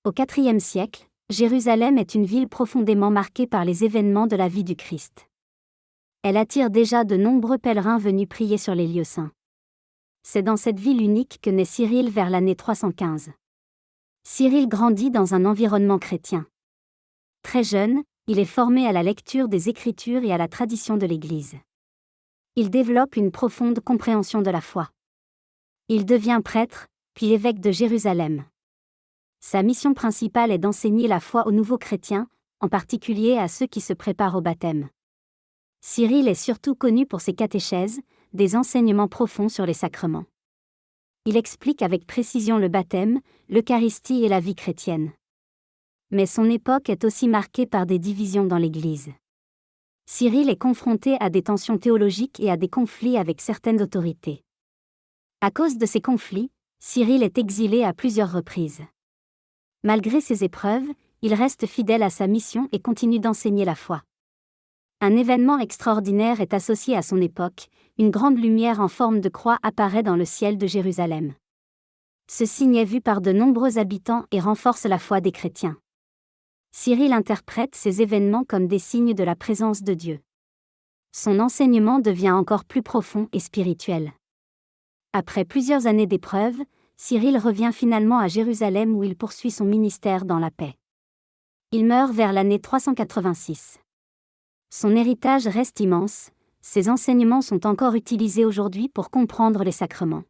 Au IVe siècle, Jérusalem est une ville profondément marquée par les événements de la vie du Christ. Elle attire déjà de nombreux pèlerins venus prier sur les lieux saints. C'est dans cette ville unique que naît Cyril vers l'année 315. Cyril grandit dans un environnement chrétien. Très jeune, il est formé à la lecture des Écritures et à la tradition de l'Église. Il développe une profonde compréhension de la foi. Il devient prêtre, puis évêque de Jérusalem. Sa mission principale est d'enseigner la foi aux nouveaux chrétiens, en particulier à ceux qui se préparent au baptême. Cyril est surtout connu pour ses catéchèses, des enseignements profonds sur les sacrements. Il explique avec précision le baptême, l'Eucharistie et la vie chrétienne. Mais son époque est aussi marquée par des divisions dans l'Église. Cyril est confronté à des tensions théologiques et à des conflits avec certaines autorités. À cause de ces conflits, Cyril est exilé à plusieurs reprises. Malgré ces épreuves, il reste fidèle à sa mission et continue d'enseigner la foi. Un événement extraordinaire est associé à son époque, une grande lumière en forme de croix apparaît dans le ciel de Jérusalem. Ce signe est vu par de nombreux habitants et renforce la foi des chrétiens. Cyril interprète ces événements comme des signes de la présence de Dieu. Son enseignement devient encore plus profond et spirituel. Après plusieurs années d'épreuves, Cyril revient finalement à Jérusalem où il poursuit son ministère dans la paix. Il meurt vers l'année 386. Son héritage reste immense, ses enseignements sont encore utilisés aujourd'hui pour comprendre les sacrements.